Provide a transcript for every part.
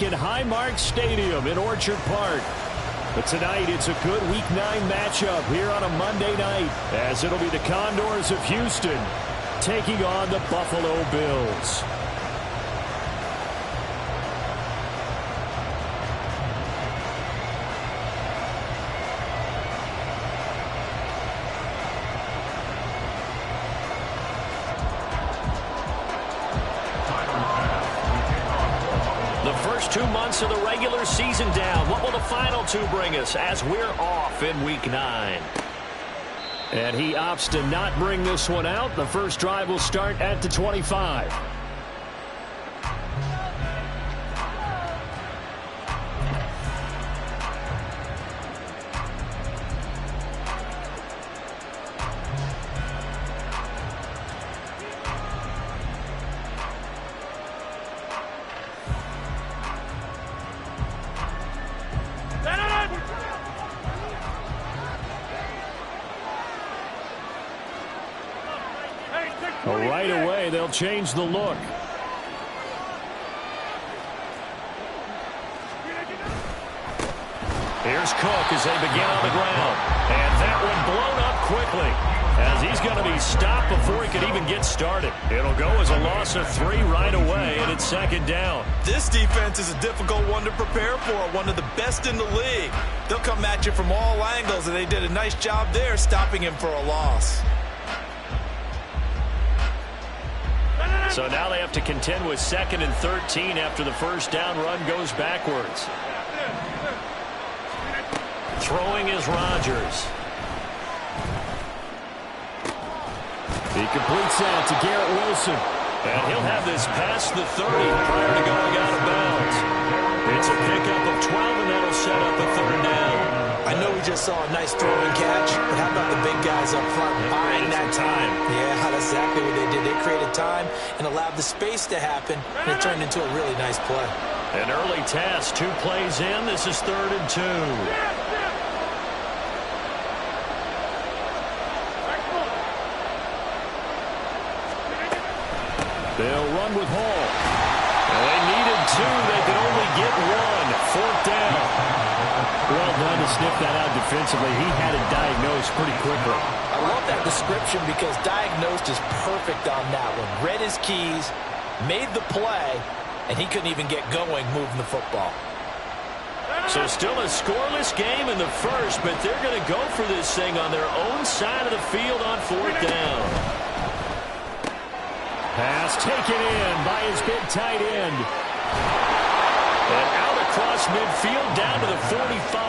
in Highmark Stadium in Orchard Park. But tonight, it's a good Week 9 matchup here on a Monday night, as it'll be the Condors of Houston taking on the Buffalo Bills. The first 2 months of the regular season down. What will the final 2 bring us as we're off in Week 9? And he opts to not bring this one out. The first drive will start at the 25. Right away, they'll change the look. Here's Cook as they begin on the ground. And that one blown up quickly, as he's going to be stopped before he can even get started. It'll go as a loss of 3 right away, and it's second down. This defense is a difficult one to prepare for, one of the best in the league. They'll come at you from all angles, and they did a nice job there stopping him for a loss. So now they have to contend with 2nd and 13 after the first down run goes backwards. Throwing is Rodgers. He completes that to Garrett Wilson. And he'll have this past the 30 prior to going out of bounds. It's a pickup of 12, and that'll set up a 3rd down. I know we just saw a nice throwing catch, but how about the big guys up front buying that time? Yeah, that's exactly what they did. They created time and allowed the space to happen, and it turned into a really nice play. An early task, 2 plays in. This is 3rd and 2. They'll run with Hall. They needed 2. They could only get 1. 4th down. Well done to sniff that out defensively. He had it diagnosed pretty quickly. I love that description because diagnosed is perfect on that one. Read his keys, made the play, and he couldn't even get going moving the football. So still a scoreless game in the first, but they're going to go for this thing on their own side of the field on 4th down. Pass taken in by his big tight end. And out across midfield down to the 45.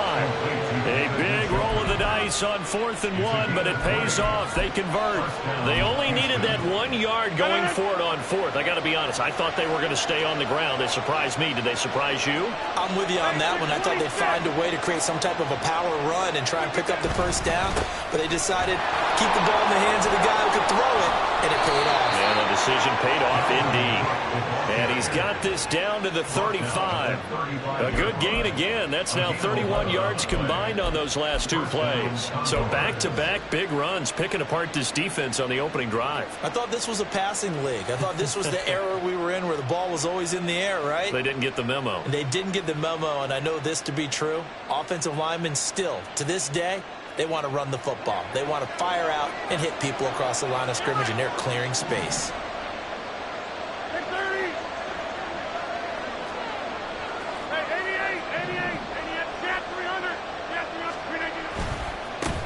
A big roll of the dice on 4th and 1, but it pays off. They convert. They only needed that 1 yard going for it on 4th. I got to be honest, I thought they were going to stay on the ground. They surprised me. Did they surprise you? I'm with you on that one. I thought they'd find a way to create some type of a power run and try and pick up the first down, but they decided keep the ball in the hands of the guy who could throw it, and it paid off. And the decision paid off indeed. And he's got this down to the 35. A good gain again. That's now 31 yards combined on those last 2 plays. So back-to-back big runs, picking apart this defense on the opening drive. I thought this was a passing league. I thought this was the era we were in where the ball was always in the air, right? They didn't get the memo. They didn't get the memo, and I know this to be true. Offensive linemen still, to this day, they want to run the football. They want to fire out and hit people across the line of scrimmage, and they're clearing space.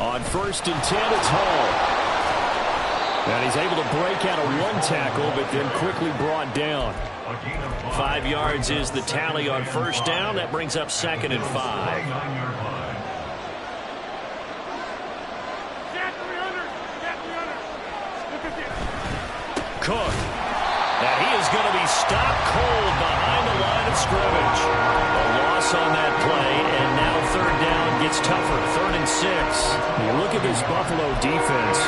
On 1st and 10, it's Hall. And he's able to break out of 1 tackle, but then quickly brought down. 5 yards is the tally on 1st down. That brings up 2nd and 5. Cook. And he is going to be stopped cold behind the line of scrimmage. A loss on that play, and now 3rd down gets tougher. 3rd and 6. You look at this Buffalo defense.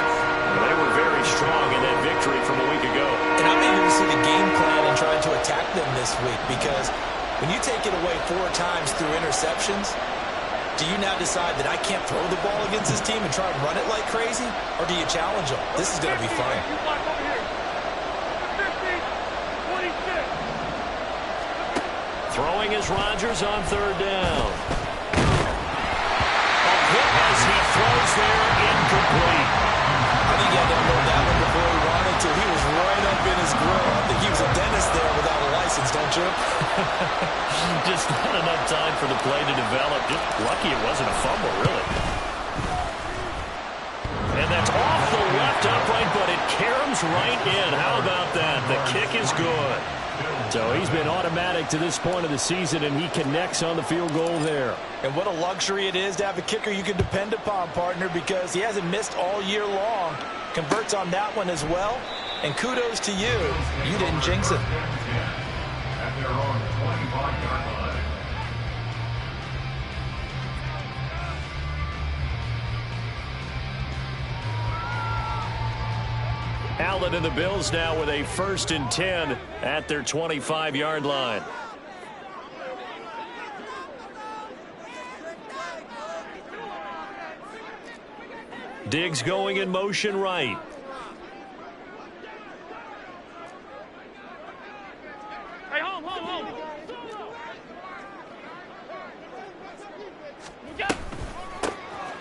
They were very strong in that victory from a week ago. And I'm eager to see the game plan and trying to attack them this week, because when you take it away 4 times through interceptions, do you now decide that I can't throw the ball against this team and try and run it like crazy? Or do you challenge them? This is going to be fun. Throwing is Rodgers on third down. A hit as he throws there, incomplete. I think he had to unload that one before he wanted to. He was right up in his grill. I think he was a dentist there without a license, don't you? Just not enough time for the play to develop. Just lucky it wasn't a fumble, really. And that's off the left upright, but it caroms right in. How about that? The kick is good. So he's been automatic to this point of the season, and he connects on the field goal there. And what a luxury it is to have a kicker you can depend upon, partner, because he hasn't missed all year long. Converts on that one as well. And kudos to you. You didn't jinx it. At their own 25-yard line. Allen and the Bills now with a 1st and 10 at their 25-yard line. Diggs going in motion right. Hey, home.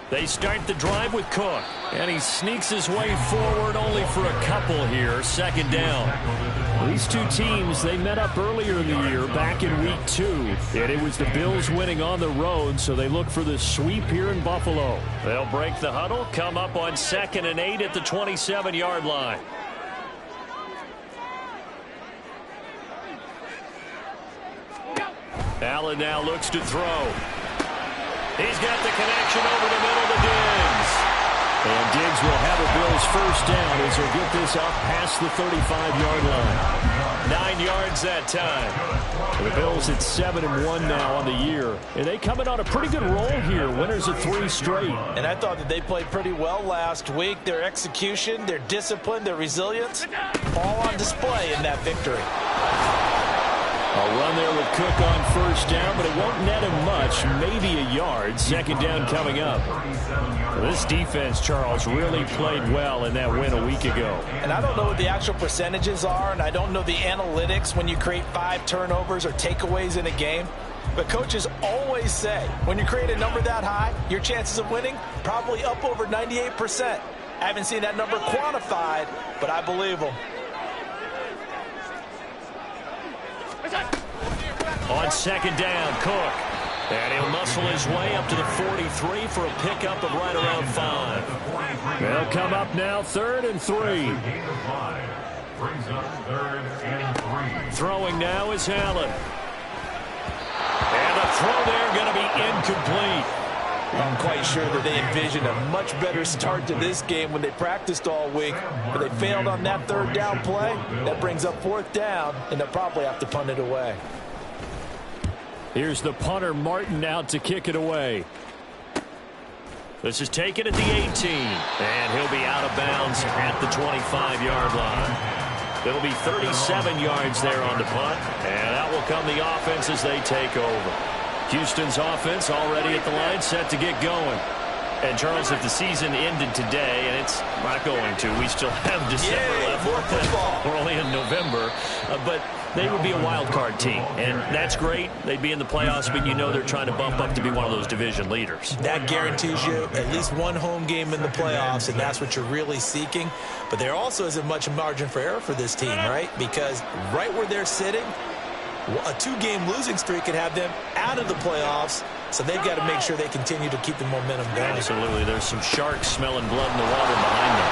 They start the drive with Cook, and he sneaks his way forward only for a couple here. 2nd down. These two teams, they met up earlier in the year, back in week 2, and it was the Bills winning on the road, so they look for the sweep here in Buffalo. They'll break the huddle, come up on 2nd and 8 at the 27-yard line. Allen now looks to throw. He's got the connection over the middle to Diggs. And Diggs will have a Bills 1st down as he'll get this up past the 35-yard line. 9 yards that time. The Bills at 7-1 now on the year. And they come in on a pretty good roll here. Winners of 3 straight. And I thought that they played pretty well last week. Their execution, their discipline, their resilience, all on display in that victory. A run there with Cook on 1st down, but it won't net him much, maybe a yard. 2nd down coming up. This defense, Charles, really played well in that win a week ago. And I don't know what the actual percentages are, and I don't know the analytics when you create 5 turnovers or takeaways in a game. But coaches always say, when you create a number that high, your chances of winning probably up over 98%. I haven't seen that number quantified, but I believe them. On 2nd down, Cook. And he'll muscle his way up to the 43 for a pickup of right around 5. They'll come up now 3rd and 3. Throwing now is Allen. And the throw there going to be incomplete. I'm quite sure that they envisioned a much better start to this game when they practiced all week, but they failed on that 3rd down play. That brings up 4th down, and they'll probably have to punt it away. Here's the punter, Martin, out to kick it away. This is taken at the 18, and he'll be out of bounds at the 25-yard line. It'll be 37 yards there on the punt, and out will come the offense as they take over. Houston's offense already at the line, set to get going. And, Charles, if the season ended today, and it's not going to, we still have December left. More football. We're only in November, but they would be a wild card team, and that's great. They'd be in the playoffs, but you know they're trying to bump up to be one of those division leaders. That guarantees you at least one home game in the playoffs, and that's what you're really seeking. But there also isn't much margin for error for this team, right? Because right where they're sitting, a 2-game losing streak could have them out of the playoffs, so they've got to make sure they continue to keep the momentum going. Absolutely. There's some sharks smelling blood in the water behind them.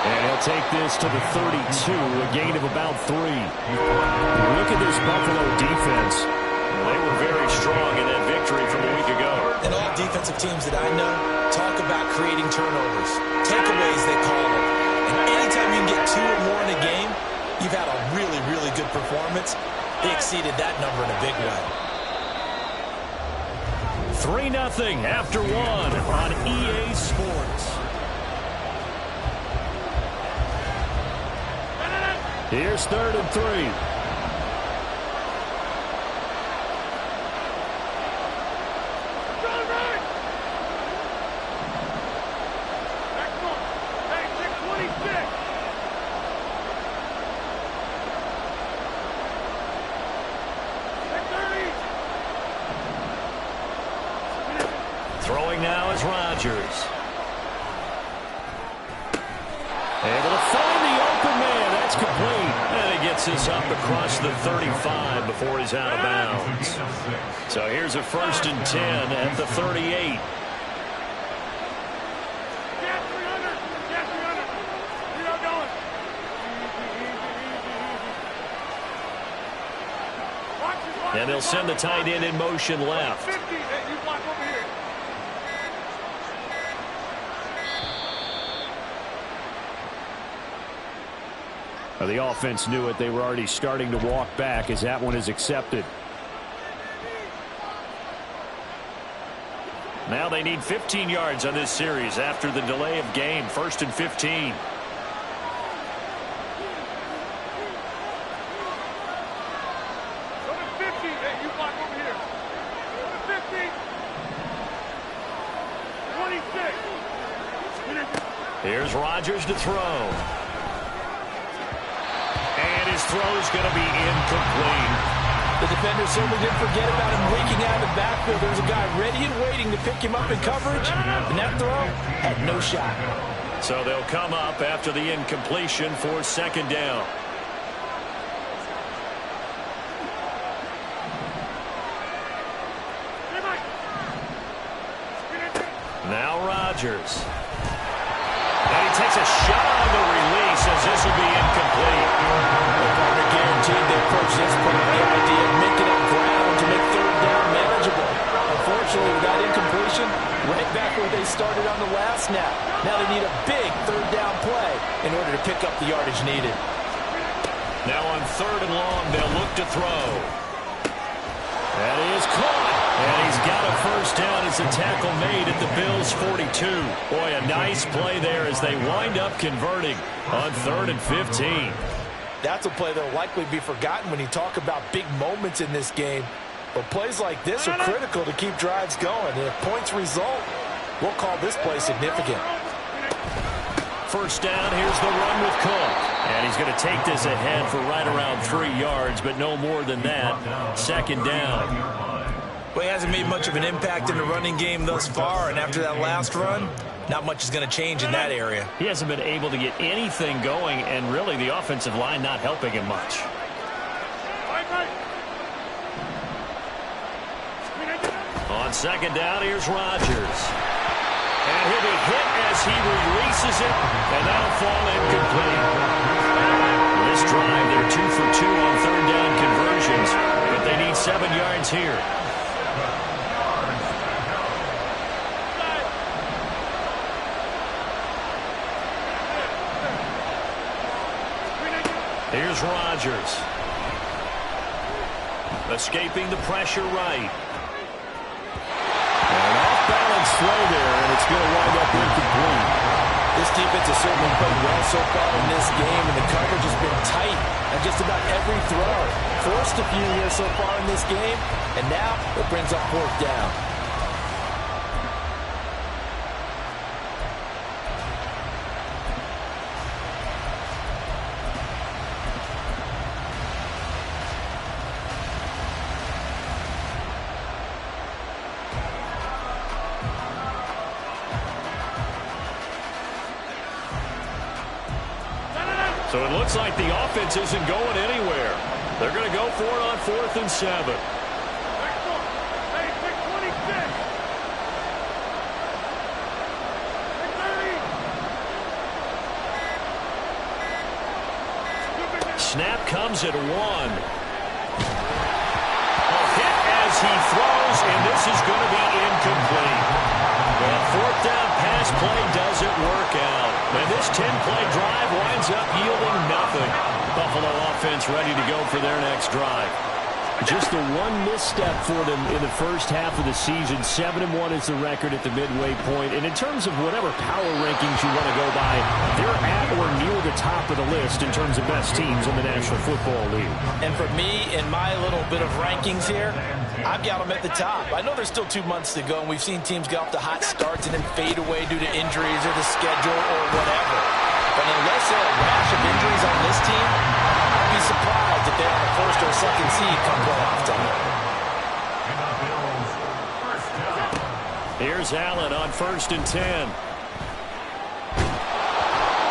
And he'll take this to the 32, a gain of about 3. Look at this Buffalo defense. They were very strong in that victory from a week ago. And all defensive teams that I know talk about creating turnovers. Takeaways, they call them. And anytime you can get 2 or more in a game, you've had a really, really good performance. They exceeded that number in a big way. 3-0 after 1 on EA Sports. Here's 3rd and 3. Throwing now is Rodgers. Able to find the open man. That's complete. And he gets this up across the 35 before he's out of bounds. So here's a 1st and 10 at the 38. And they'll send the tight end in motion left. Well, the offense knew it. They were already starting to walk back as that one is accepted. Now they need 15 yards on this series after the delay of game. 1st and 15. Here's Rodgers to throw. And his throw is going to be incomplete. The defender certainly didn't forget about him leaking out of the backfield. There's a guy ready and waiting to pick him up in coverage. And that throw had no shot. So they'll come up after the incompletion for 2nd down. Now Rodgers. And he takes a shot on the release as this will be incomplete. The partner guaranteed they approach this part of the idea of making up ground to make 3rd down manageable. Unfortunately, with that incompletion, right back where they started on the last snap. Now they need a big 3rd down play in order to pick up the yardage needed. Now on 3rd and long, they'll look to throw. That is caught. And he's got a 1st down as the tackle made at the Bills' 42. Boy, a nice play there as they wind up converting on 3rd and 15. That's a play that will likely be forgotten when you talk about big moments in this game. But plays like this are critical to keep drives going. And if points result, we'll call this play significant. 1st down, here's the run with Cook. And he's going to take this ahead for right around 3 yards, but no more than that. 2nd down. Well, he hasn't made much of an impact in the running game thus far, and after that last run, not much is going to change in that area. He hasn't been able to get anything going, and really the offensive line not helping him much. On 2nd down, here's Rodgers. And he'll be hit as he releases it, and that'll fall incomplete. This drive, they're 2 for 2 on 3rd down conversions, but they need 7 yards here. Here's Rodgers. Escaping the pressure right. An off-balance throw there, and it's going to wind up incomplete. This defense has certainly played well so far in this game, and the coverage has been tight on just about every throw. Forced a few here so far in this game, and now it brings up 4th down. So it looks like the offense isn't going anywhere. They're going to go for it on 4th and 7. Snap comes at 1. Hit as he throws, and this is going to be incomplete. The 4th down pass play doesn't work out. And this 10-play drive winds up yielding nothing. Buffalo offense ready to go for their next drive. Just the one misstep for them in the first half of the season. 7-1 is the record at the midway point. And in terms of whatever power rankings you want to go by, they're at or near the top of the list in terms of best teams in the National Football League. And for me, in my little bit of rankings here, I've got them at the top. I know there's still 2 months to go, and we've seen teams get off to hot starts and then fade away due to injuries or the schedule or whatever. But unless there are a rash of injuries on this team, I'd be surprised if they're on the 1st or 2nd seed come playoff time. Here's Allen on 1st and 10.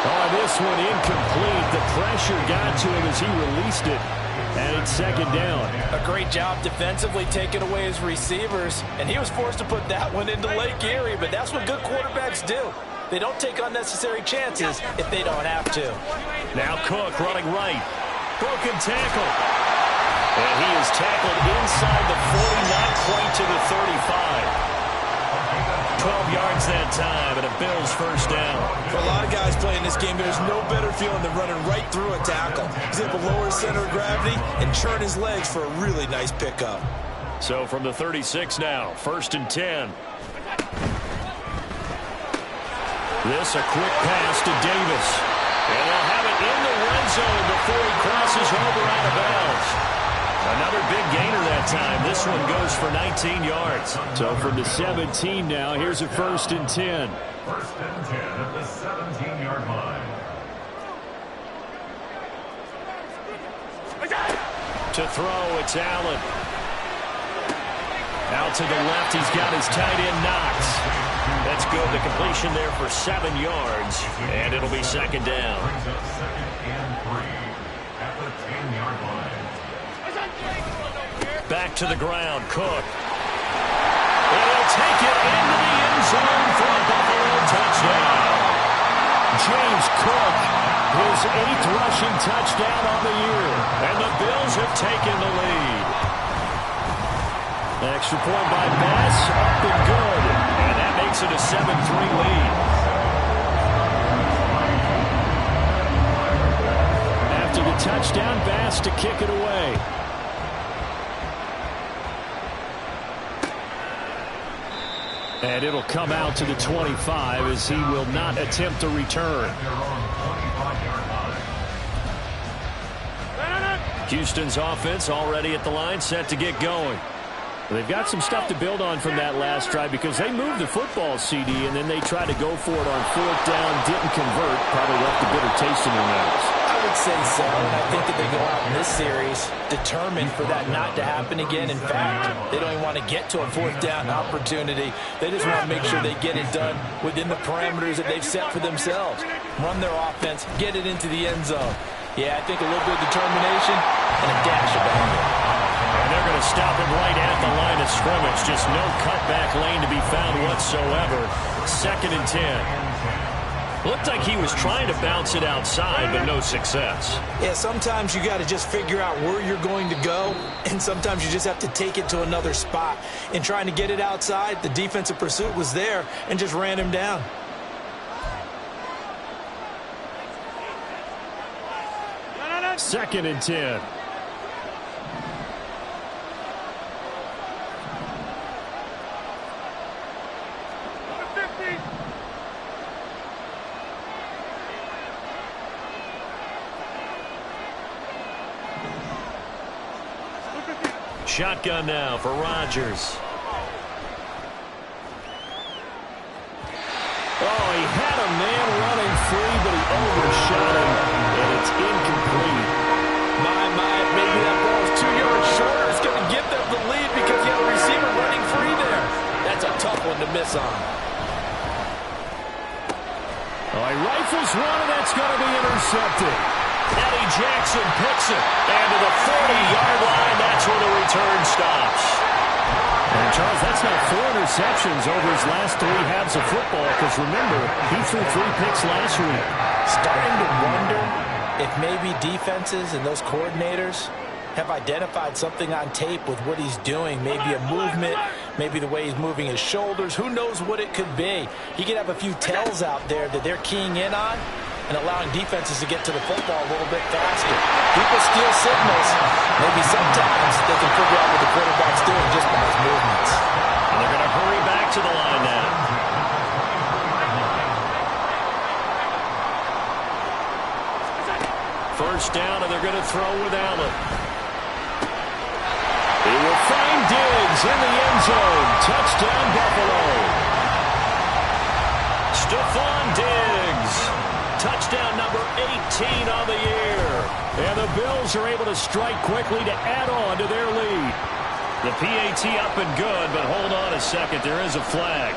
Oh, this one incomplete. The pressure got to him as he released it. And it's 2nd down. A great job defensively taking away his receivers. And he was forced to put that one into Lake Erie. But that's what good quarterbacks do. They don't take unnecessary chances if they don't have to. Now Cook running right. Broken tackle. And he is tackled inside the 40, not quite to the 35. 12 yards that time, and a Bills 1st down. For a lot of guys playing this game, there's no better feeling than running right through a tackle. He's able to lower his center of gravity and churn his legs for a really nice pickup. So from the 36 now, 1st and 10. This a quick pass to Davis. And they'll have it in the red zone before he crosses over out of bounds. Another big gainer that time. This one goes for 19 yards. So from the 17 now, here's a 1st and 10. 1st and 10 at the 17-yard line. To throw, it's Allen. Out to the left, he's got his tight end Knox. That's good. The completion there for 7 yards, and it'll be 2nd down. Brings up 2nd and 3 at the 10-yard line. Back to the ground, Cook. And he'll take it into the end zone for a Buffalo touchdown. James Cook, his 8th rushing touchdown on the year. And the Bills have taken the lead. Extra point by Bass, up and good. And that makes it a 7-3 lead. After the touchdown, Bass to kick it away. And it'll come out to the 25 as he will not attempt to return. Houston's offense already at the line, set to get going. They've got some stuff to build on from that last drive because they moved the football, CD, and then they tried to go for it on 4th down, didn't convert, probably left a bitter taste in their mouths. I would say so, and I think that they go out in this series determined for that not to happen again. In fact, they don't even want to get to a 4th down opportunity. They just want to make sure they get it done within the parameters that they've set for themselves. Run their offense, get it into the end zone. Yeah, I think a little bit of determination and a dash of anger. And they're going to stop him right at the line of scrimmage. Just no cutback lane to be found whatsoever. 2nd and 10. Looked like he was trying to bounce it outside, but no success. Yeah, sometimes you got to just figure out where you're going to go, and sometimes you just have to take it to another spot. In trying to get it outside, the defensive pursuit was there and just ran him down. Second and 10. Shotgun now for Rodgers. Oh, he had a man running free, but he overshot him, and it's incomplete. Maybe that ball is 2 yards shorter. It's going to give them the lead because you have a receiver running free there. That's a tough one to miss on. Oh, he rifles one, and that's going to be intercepted. Eddie Jackson picks it, and to the 40-yard line, that's where the return stops. And, Charles, that's now 4 interceptions over his last 3 halves of football, because, remember, he threw 3 picks last week. Starting to wonder if maybe defenses and those coordinators have identified something on tape with what he's doing, maybe a movement, maybe the way he's moving his shoulders. Who knows what it could be? He could have a few tells out there that they're keying in on and allowing defenses to get to the football a little bit faster. People steal signals. Maybe sometimes they can figure out what the quarterback's doing just by his movements. And they're going to hurry back to the line now. First down, and they're going to throw with Allen. He will find Diggs in the end zone. Touchdown, Buffalo. Stephon Diggs. Touchdown number 18 on the year. And the Bills are able to strike quickly to add on to their lead. The PAT up and good, but hold on a second. There is a flag.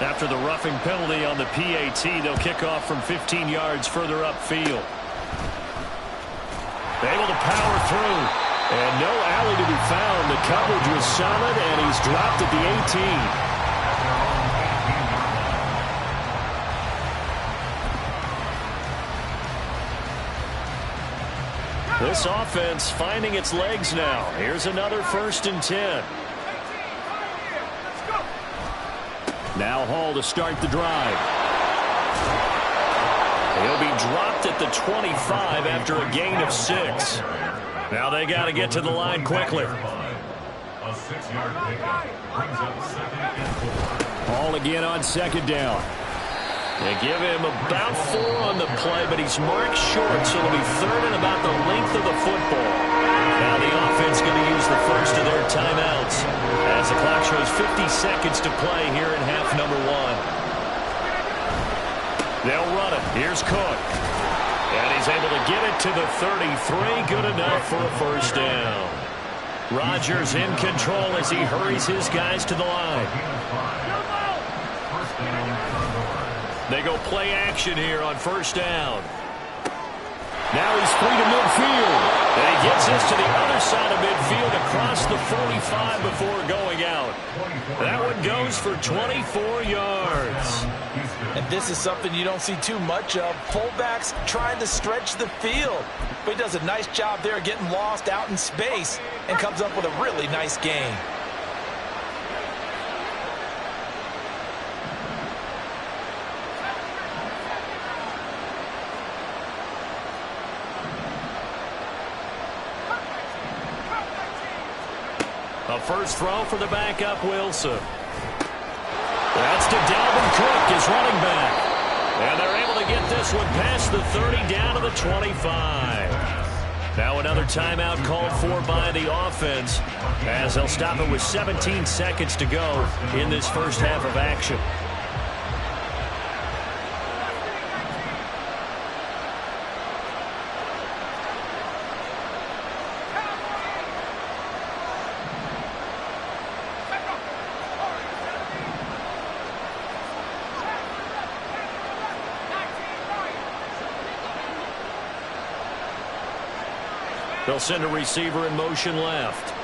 After the roughing penalty on the PAT, they'll kick off from 15 yards further upfield. Able to power through. And no alley to be found. The coverage was solid, and he's dropped at the 18. This offense finding its legs now. Here's another 1st and 10. Now Hall to start the drive. He'll be dropped at the 25 after a gain of 6. Now they got to get to the line quickly. A 6-yard pickup brings up 2nd and 4. Hall again on 2nd down. They give him about 4 on the play, but he's marked short, so it'll be 3rd and about the length of the football. Now the offense going to use the first of their timeouts as the clock shows 50 seconds to play here in half number 1. They'll run it. Here's Cook. And he's able to get it to the 33. Good enough for a 1st down. Rodgers in control as he hurries his guys to the line. They go play action here on 1st down. Now he's free to midfield. And he gets this to the other side of midfield across the 45 before going out. That one goes for 24 yards. And this is something you don't see too much of. Fullbacks trying to stretch the field. But he does a nice job there getting lost out in space and comes up with a really nice gain. A first throw for the backup, Wilson. That's to Dalvin Cook, his running back. And they're able to get this one past the 30 down to the 25. Now another timeout called for by the offense as they'll stop it with 17 seconds to go in this first half of action. They'll send a receiver in motion left.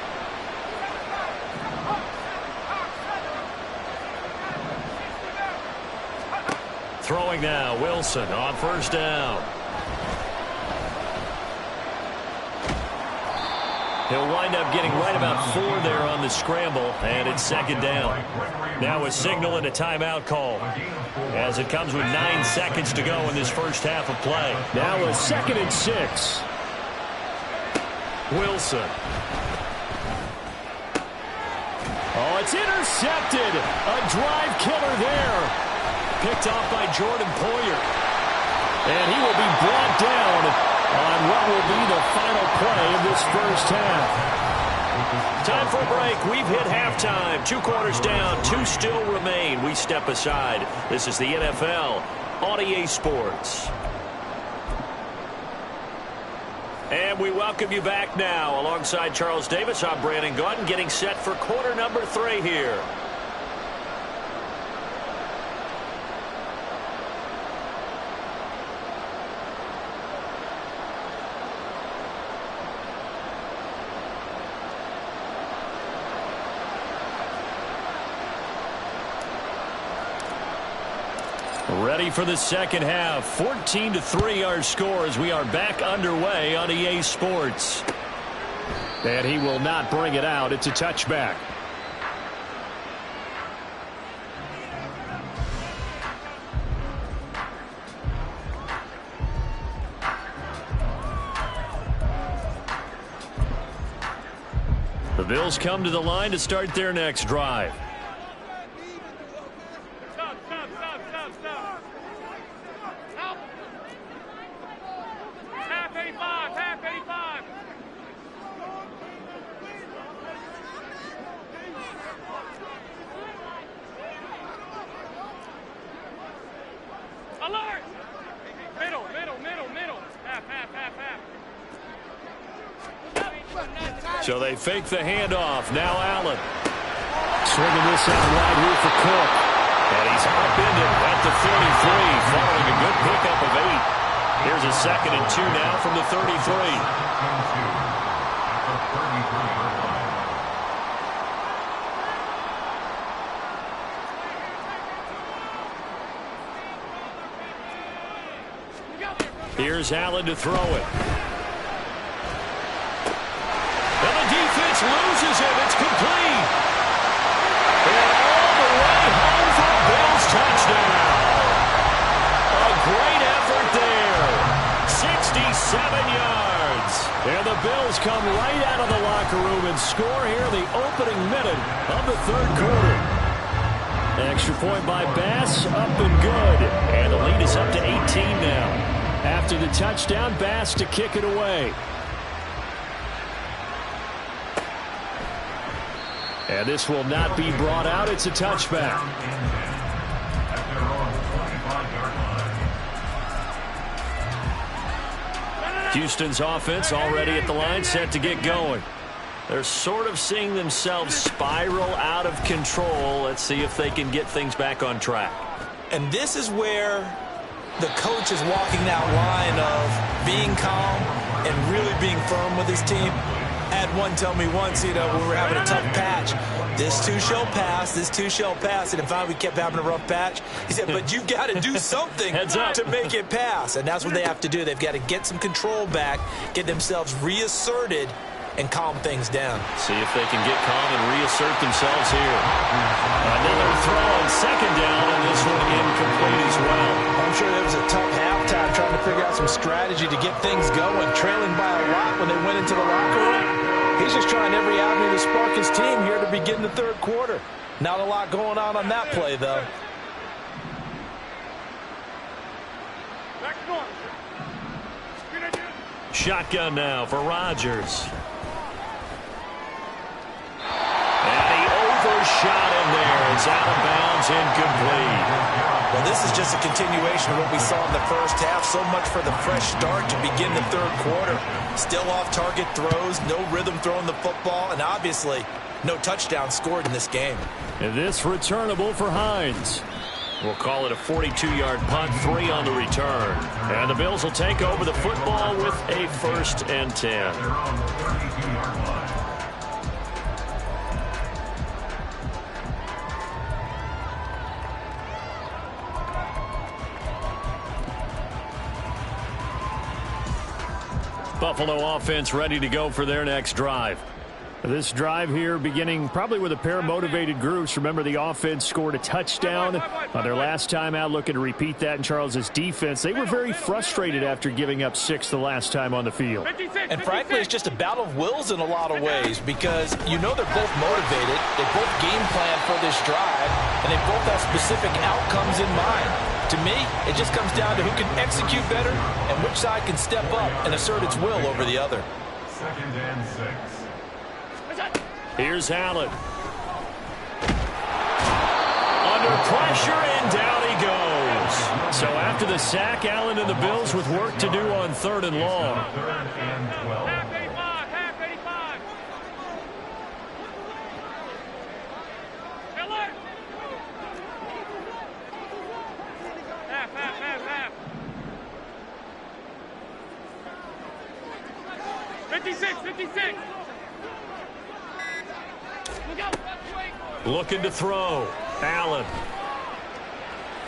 Throwing now, Wilson on 1st down. He'll wind up getting right about 4 there on the scramble, and it's 2nd down. Now a signal and a timeout call as it comes with 9 seconds to go in this first half of play. Now a 2nd and 6. Wilson. Oh, it's intercepted. A drive killer there. Picked off by Jordan Poyer. And he will be brought down on what will be the final play of this first half. Time for a break. We've hit halftime. 2 quarters down. 2 still remain. We step aside. This is the NFL on EA Sports. And we welcome you back now. Alongside Charles Davis, I'm Brandon Gaudin, getting set for quarter number 3 here. Ready for the second half. 14-3 our score as we are back underway on EA Sports. And he will not bring it out. It's a touchback. The Bills come to the line to start their next drive. So they fake the handoff. Now Allen. Swinging this out wide here for Cook. And he's upended at the 33, following a good pickup of 8. Here's a 2nd and 2 now from the 33. Here's Allen to throw it. And the defense loses him. It's complete. And all the way home for a Bills touchdown. A great effort there. 67 yards. And the Bills come right out of the locker room and score here in the opening minute of the 3rd quarter. Extra point by Bass, up and good. And the lead is up to 18 now. After the touchdown, Bass to kick it away. And this will not be brought out. It's a touchback. Houston's offense already at the line, set to get going. They're sort of seeing themselves spiral out of control. Let's see if they can get things back on track. And this is where the coach is walking that line of being calm and really being firm with his team. I had one tell me once, when we were having a tough patch, this too shall pass, this too shall pass. And finally we kept having a rough patch. He said, but you've got to do something to make it pass. And that's what they have to do. They've got to get some control back, get themselves reasserted, and calm things down. See if they can get calm and reassert themselves here. Another throw on 2nd down, and this one incomplete as well. I'm sure there was a tough halftime trying to figure out some strategy to get things going, trailing by a lot when they went into the locker room. He's just trying every avenue to spark his team here to begin the 3rd quarter. Not a lot going on that play, though. Shotgun now for Rodgers. And he overshot him there. It's out of bounds, incomplete. Well, this is just a continuation of what we saw in the first half. So much for the fresh start to begin the 3rd quarter. Still off-target throws, no rhythm throwing the football, and obviously no touchdown scored in this game. And this returnable for Hines. We'll call it a 42-yard punt, 3 on the return. And the Bills will take over the football with a 1st and 10. Buffalo offense ready to go for their next drive. This drive here beginning probably with a pair of motivated groups. Remember, the offense scored a touchdown their last time out, looking to repeat that in Charles's defense. They were very frustrated after giving up 6 the last time on the field. And frankly, it's just a battle of wills in a lot of ways because they're both motivated. They both game plan for this drive, and they both have specific outcomes in mind. To me, it just comes down to who can execute better and which side can step up and assert its will over the other. 2nd and 6. Here's Allen. Under pressure, and down he goes. So after the sack, Allen and the Bills with work to do on 3rd and long. 3rd and 12. Half 85, half 85. Half. 56. Looking to throw. Allen.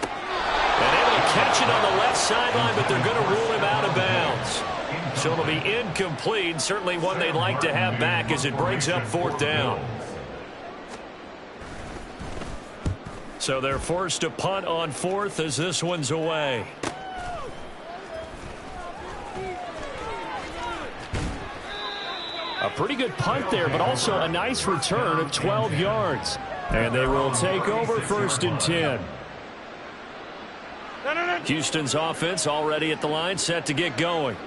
And able to catch it on the left sideline, but they're going to rule him out of bounds. So it'll be incomplete. Certainly one they'd like to have back as it brings up 4th down. So they're forced to punt on 4th as this one's away. A pretty good punt there, but also a nice return of 12 yards. And they will take over 1st and 10. Houston's offense already at the line, set to get going.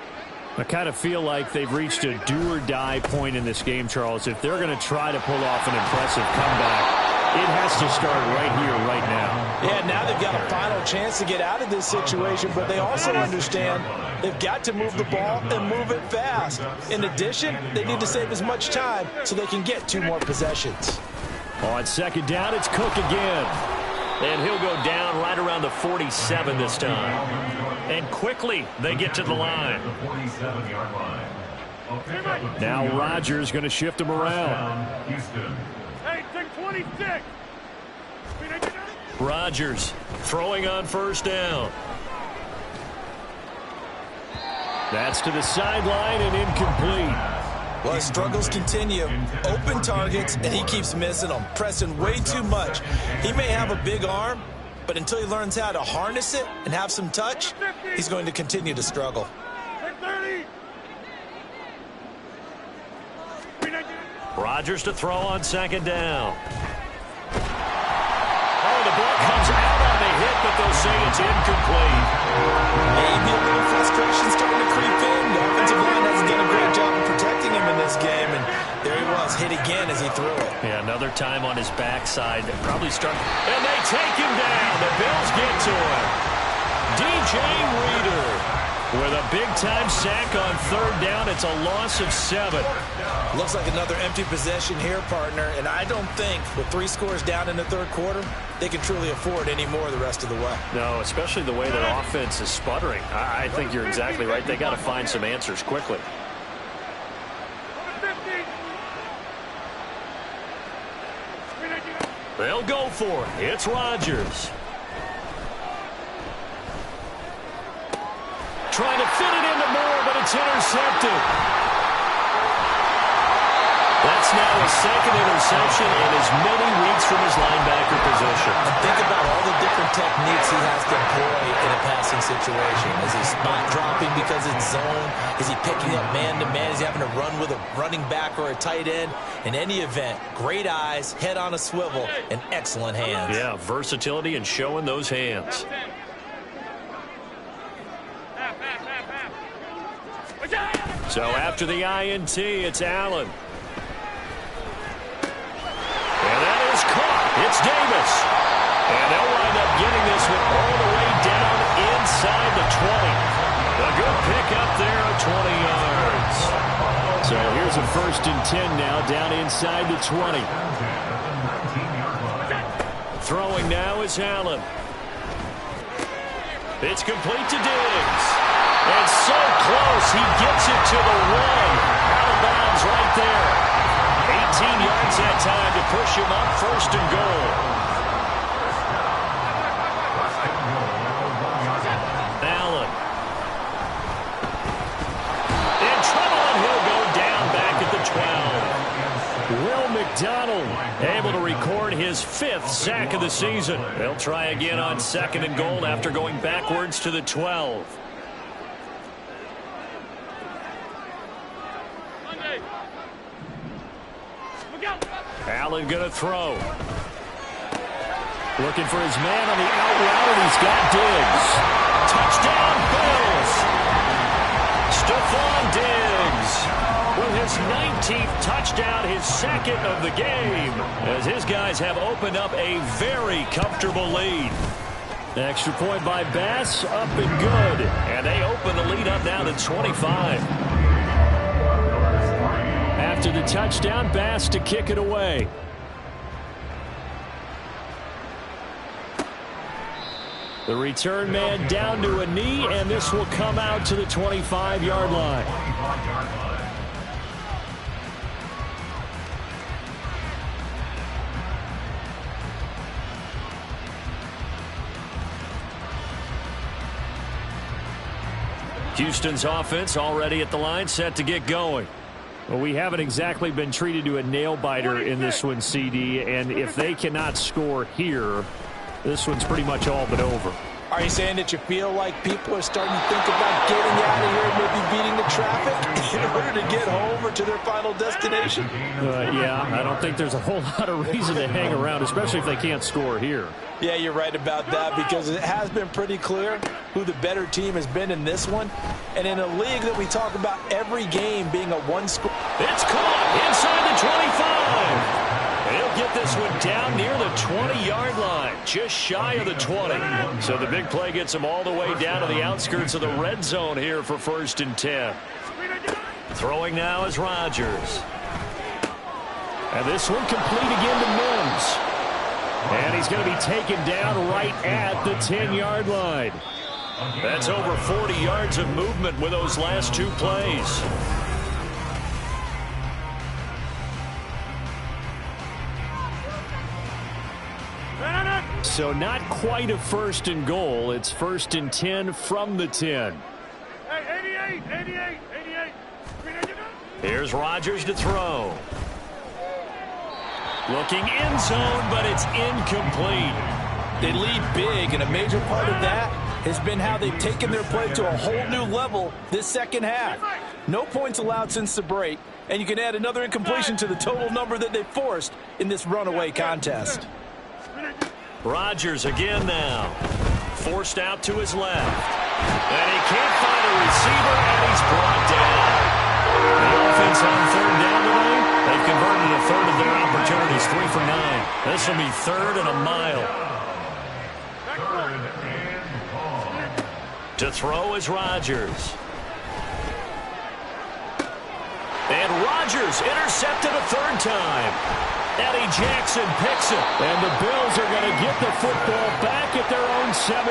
I kind of feel like they've reached a do-or-die point in this game, Charles. If they're going to try to pull off an impressive comeback, it has to start right here, right now. Yeah, now they've got a final chance to get out of this situation, but they also understand they've got to move the ball and move it fast. In addition, they need to save as much time so they can get 2 more possessions. On second down, it's Cook again. And he'll go down right around the 47 this time. And quickly, they get to the line. Now Rodgers going to shift him around. Hey, take 26. Rodgers throwing on first down. That's to the sideline and incomplete. Well, his struggles continue. Open targets, and he keeps missing them, pressing way too much. He may have a big arm, but until he learns how to harness it and have some touch, he's going to continue to struggle. Rodgers to throw on second down. Oh, the ball comes out on the hit, but they'll say it's incomplete. Maybe a little frustration starting to creep in. The offensive line hasn't done a great job of protecting him in this game, and there he was, hit again as he threw it. Yeah, another time on his backside. Probably start. And they take him down. The Bills get to him. DJ Reader with a big-time sack on third down. It's a loss of 7. Looks like another empty possession here, partner, and I don't think with 3 scores down in the third quarter, they can truly afford any more the rest of the way. No, especially the way their offense is sputtering. I think you're exactly right. They got to find some answers quickly. They'll go for it. It's Rodgers. Trying to fit it into Moore, but it's intercepted. That's now his second interception in as many weeks from his linebacker position. And think about all the different techniques he has to employ in a passing situation. Is he spot dropping because it's zone? Is he picking up man-to-man? Is he having to run with a running back or a tight end? In any event, great eyes, head on a swivel, and excellent hands. Yeah, versatility and showing those hands. So after the INT, it's Allen. And that is caught. It's Davis. And they'll wind up getting this one all the way down inside the 20. A good pick up there of 20 yards. So here's a 1st and 10 now, down inside the 20. Throwing now is Allen. It's complete to Diggs. And so close, he gets it to the 1. Out of bounds right there. 18 yards that time to push him up 1st and goal. Allen. In trouble, and he'll go down back at the 12. Will McDonald able to record his 5th sack of the season. They'll try again on 2nd and goal after going backwards to the 12. Allen going to throw. Looking for his man on the out route, and he's got Diggs. Touchdown, Bills. Stephon Diggs with his 19th touchdown, his 2nd of the game, as his guys have opened up a very comfortable lead. Extra point by Bass, up and good. And they open the lead up now to 25. After the touchdown, Bass to kick it away. The return man down to a knee, and this will come out to the 25-yard line. Houston's offense already at the line, set to get going. Well, we haven't exactly been treated to a nail-biter in this one, CD, and if they cannot score here, this one's pretty much all but over. Are you saying that you feel like people are starting to think about getting out of here and maybe beating the traffic in order to get home or to their final destination? Yeah, I don't think there's a whole lot of reason to hang around, especially if they can't score here. Yeah, you're right about that, because it has been pretty clear who the better team has been in this one. And in a league that we talk about every game being a one-score. It's caught inside the 25. He'll get this one down near the 20-yard line, just shy of the 20. So the big play gets him all the way down to the outskirts of the red zone here for 1st and 10. Throwing now is Rodgers. And this one complete again to Mims. And he's going to be taken down right at the 10-yard line. That's over 40 yards of movement with those last 2 plays. So not quite a 1st and goal. It's 1st and 10 from the 10. Hey, 88. Here's Rodgers to throw. Looking end zone, but it's incomplete. They lead big, and a major part of that has been how they've taken their play to a whole new level this second half. No points allowed since the break, and you can add another incompletion to the total number that they forced in this runaway contest. Rodgers again now. Forced out to his left. And he can't find a receiver, and he's brought down. The offense on 3rd down today. They've converted a third of their opportunities, 3 for 9. This will be 3rd and a mile. To throw is Rodgers. And Rodgers intercepted a 3rd time. Eddie Jackson picks it. And the Bills are going to get the football back at their own 17.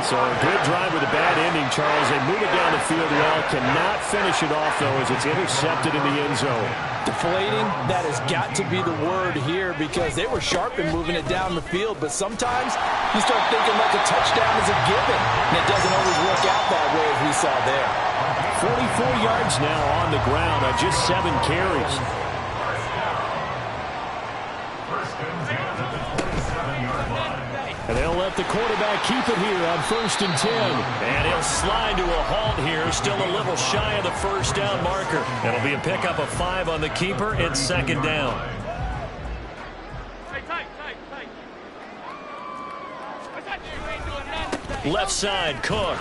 So a good drive with a bad ending, Charles. They move it down the field well. Cannot finish it off, though, as it's intercepted in the end zone. Deflating, that has got to be the word here because they were sharp in moving it down the field. But sometimes you start thinking like a touchdown is a given. And it doesn't always work out that way as we saw there. 44 yards now on the ground on just 7 carries. And they'll let the quarterback keep it here on 1st and 10. And he'll slide to a halt here, still a little shy of the 1st down marker. It'll be a pickup of 5 on the keeper and 2nd down. Left side, Cook.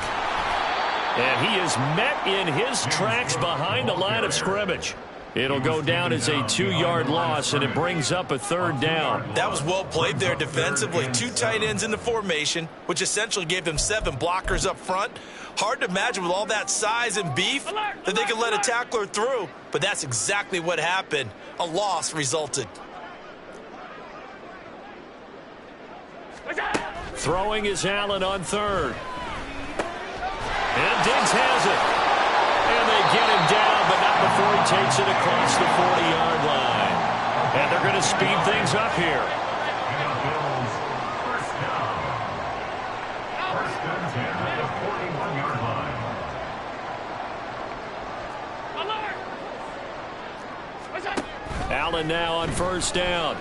And he is met in his tracks behind the line of scrimmage. It'll go down as a 2-yard loss, and it brings up a 3rd down. That was well played there defensively. 2 tight ends in the formation, which essentially gave them 7 blockers up front. Hard to imagine with all that size and beef that they could let a tackler through, but that's exactly what happened. A loss resulted. Throwing is Allen on 3rd. And Diggs has it. And they get him down, but not before he takes it across the 40-yard line. And they're going to speed things up here. Bills, 1st down. 1st and 10 at the 41-yard line. Allen now on 1st down.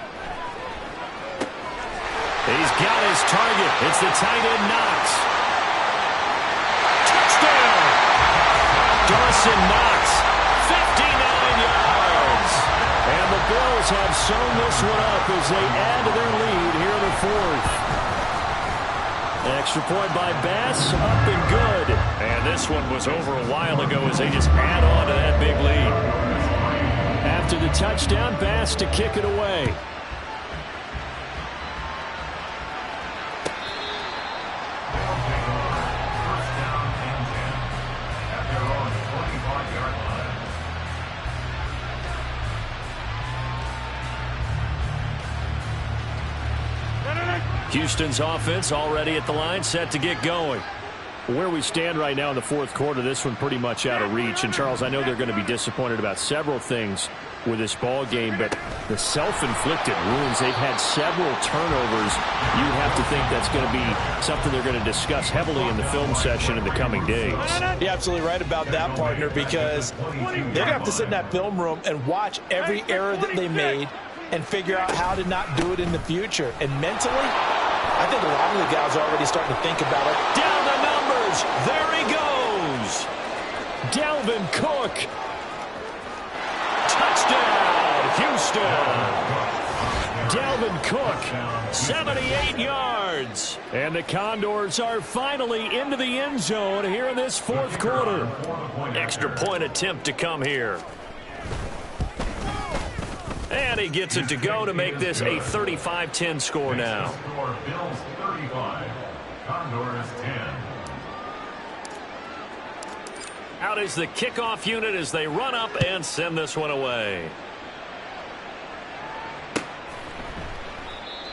He's got his target. It's the tight end Knox. Touchdown! Dawson Knox, 59 yards. And the Bills have sewn this one up as they add to their lead here in the 4th. Extra point by Bass, up and good. And this one was over a while ago as they just add on to that big lead. After the touchdown, Bass to kick it away. Houston's offense already at the line, set to get going. Where we stand right now in the 4th quarter, this one pretty much out of reach. And, Charles, I know they're going to be disappointed about several things with this ball game, but the self-inflicted wounds, they've had several turnovers. You have to think that's going to be something they're going to discuss heavily in the film session in the coming days. You're absolutely right about that, partner, because they're going to have to sit in that film room and watch every error that they made and figure out how to not do it in the future. And mentally, I think a lot of the guys are already starting to think about it. Down the numbers. There he goes. Dalvin Cook. Touchdown, Houston. Dalvin Cook, 78 yards. And the Condors are finally into the end zone here in this 4th quarter. Extra point attempt to come here. And he gets it to go to make this a 35-10 score now. Bills 35, Condors 10. Out is the kickoff unit as they run up and send this one away.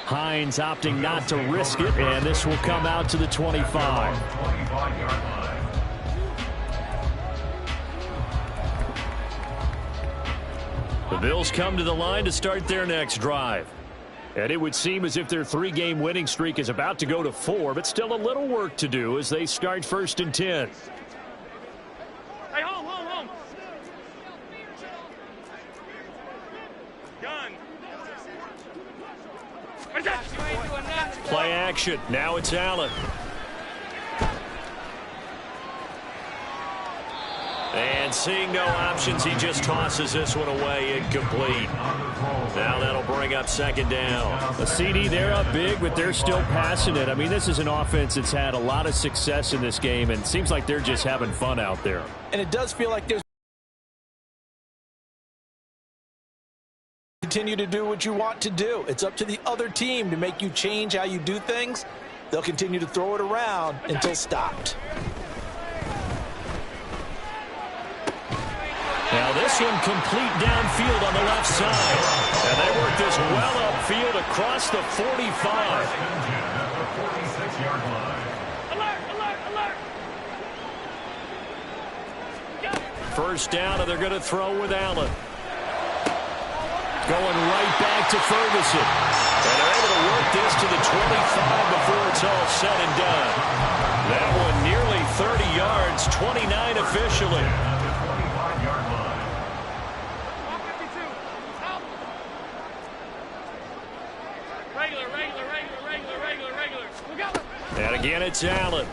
Hines opting not to risk it, and this will come out to the 25. 25-yard line. The Bills come to the line to start their next drive. And it would seem as if their 3-game winning streak is about to go to 4, but still a little work to do as they start 1st and 10. Hey, home. Gun. Play action. Now it's Allen. And seeing no options, he just tosses this one away, incomplete. Now that'll bring up 2nd down. A CD, they're up big, but they're still passing it. I mean, this is an offense that's had a lot of success in this game, and it seems like they're just having fun out there. And it does feel like there's continue to do what you want to do. It's up to the other team to make you change how you do things. They'll continue to throw it around until stopped. Now this one complete downfield on the left side. And they work this well upfield across the 45. 46-yard line. First down, and they're going to throw with Allen. Going right back to Ferguson. And they're able to work this to the 25 before it's all said and done. That one nearly 30 yards, 29 officially. And again, it's Allen.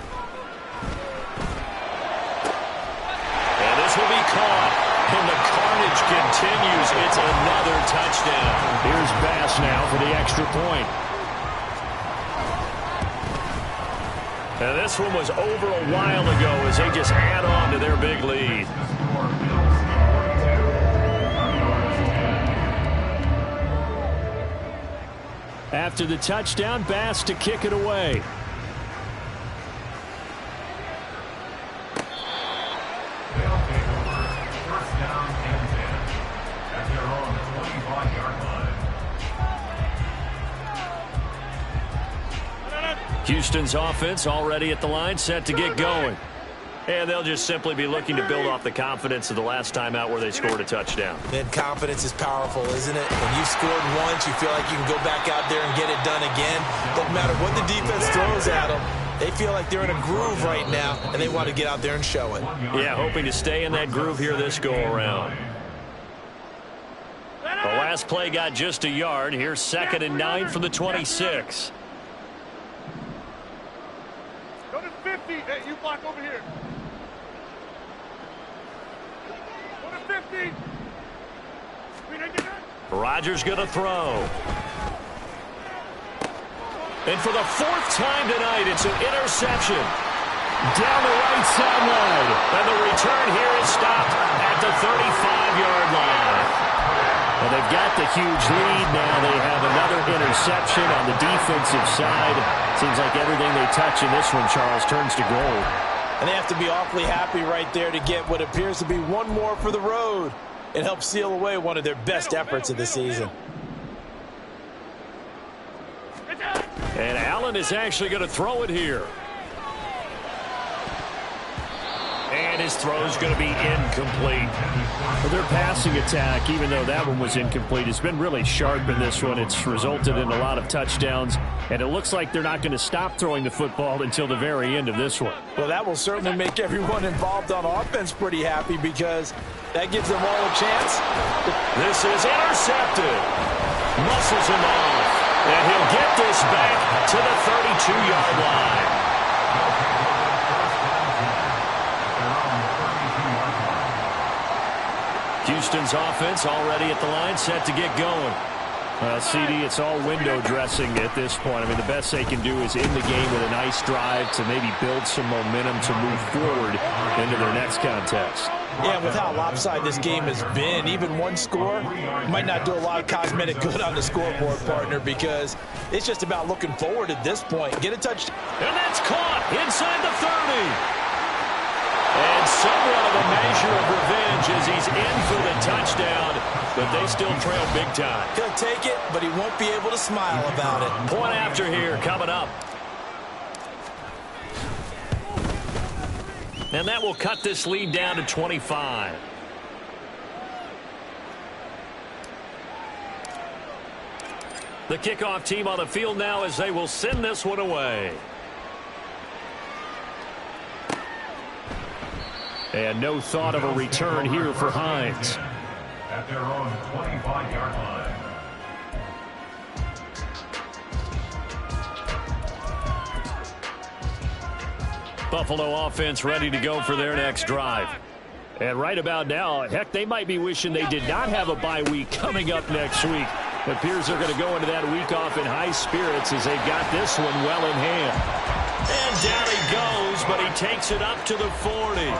And this will be caught. And the carnage continues. It's another touchdown. Here's Bass now for the extra point. And this one was over a while ago as they just add on to their big lead. After the touchdown, Bass to kick it away. Houston's offense already at the line, set to get going. And they'll just simply be looking to build off the confidence of the last time out where they scored a touchdown. Man, confidence is powerful, isn't it? When you've scored once, you feel like you can go back out there and get it done again. Doesn't matter what the defense throws at them. They feel like they're in a groove right now, and they want to get out there and show it. Yeah, hoping to stay in that groove here this go-around. The last play got just a yard. Here's 2nd and 9 from the 26. Go to 50. Hey, you block over here. Go to 50. Rodgers going to throw. And for the 4th time tonight, it's an interception. Down the right sideline. And the return here is stopped at the 35-yard line. Well, they've got the huge lead now. They have another interception on the defensive side. Seems like everything they touch in this one, Charles, turns to gold. And they have to be awfully happy right there to get what appears to be one more for the road. It helps seal away one of their best efforts of the season. And Allen is actually going to throw it here. And his throw is going to be incomplete. Well, their passing attack, even though that one was incomplete, has been really sharp in this one. It's resulted in a lot of touchdowns, and it looks like they're not going to stop throwing the football until the very end of this one. Well, that will certainly make everyone involved on offense pretty happy because that gives them all a chance. This is intercepted. Muscles him off. And he'll get this back to the 32-yard line. Houston's offense already at the line, set to get going. Well, CD, it's all window dressing at this point. I mean, the best they can do is end the game with a nice drive to maybe build some momentum to move forward into their next contest. Yeah, with how lopsided this game has been, even one score might not do a lot of cosmetic good on the scoreboard, partner, because it's just about looking forward at this point. Get a touchdown. And that's caught inside the 30. And somewhat of a measure of revenge as he's in for the touchdown, but they still trail big time. He'll take it, but he won't be able to smile about it. Point after here coming up. And that will cut this lead down to 25. The kickoff team on the field now as they will send this one away. And no thought of a return here for Hines. At their own 25-yard line. Buffalo offense ready to go for their next drive. And right about now, heck, they might be wishing they did not have a bye week coming up next week. It appears they're going to go into that week off in high spirits as they've got this one well in hand. And down he goes, but he takes it up to the 40.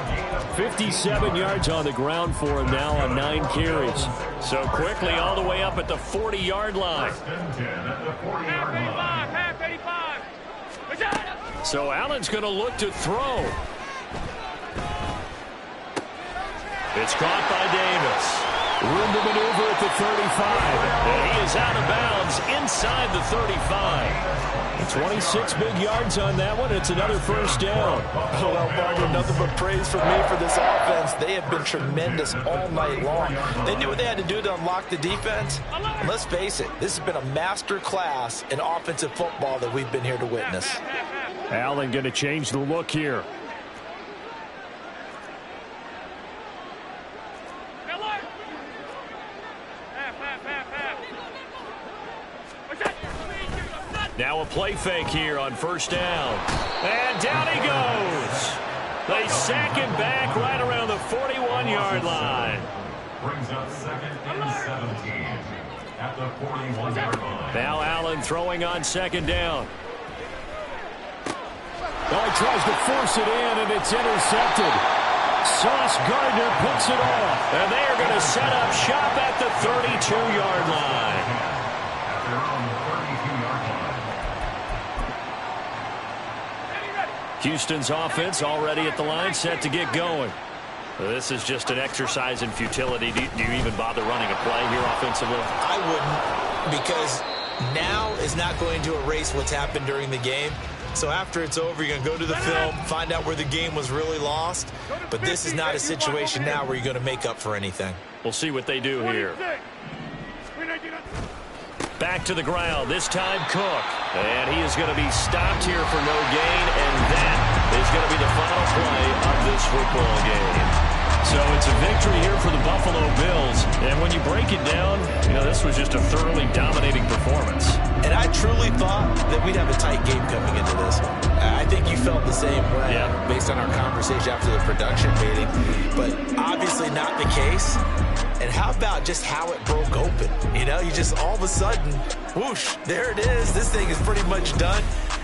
57 yards on the ground for him now on 9 carries. So quickly all the way up at the 40-yard line. Half 85. So Allen's going to look to throw. It's caught by Davis. Room to maneuver at the 35. And he is out of bounds inside the 35. 26 big yards on that one. It's another first down. Well, Barber, nothing but praise from me for this offense. They have been tremendous all night long. They knew what they had to do to unlock the defense. And let's face it, this has been a master class in offensive football that we've been here to witness. Allen going to change the look here. Now a play fake here on first down. And down he goes. They sack him back right around the 41-yard line. Brings up 2nd and 17 at the 41-yard line. Now Allen throwing on 2nd down. Well, he tries to force it in, and it's intercepted. Sauce Gardner picks it off. And they are going to set up shop at the 32-yard line. At their own 32-yard line. Houston's offense already at the line, set to get going. This is just an exercise in futility. Do you even bother running a play here offensively? I wouldn't, because now is not going to erase what's happened during the game. So after it's over, you're going to go to the film, find out where the game was really lost. But this is not a situation now where you're going to make up for anything. We'll see what they do here. Back to the ground, this time Cook. And he is going to be stopped here for no gain, and that is going to be the final play of this football game. So it's a victory here for the Buffalo Bills. And when you break it down, you know, this was just a thoroughly dominating performance. And I truly thought that we'd have a tight game coming into this. I think you felt the same way based on our conversation after the production meeting. But obviously not the case. And how about just how it broke open? You know, you just all of a sudden, whoosh, there it is. This thing is pretty much done.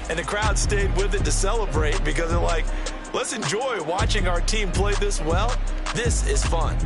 And the crowd stayed with it to celebrate because they're like, let's enjoy watching our team play this well. This is fun.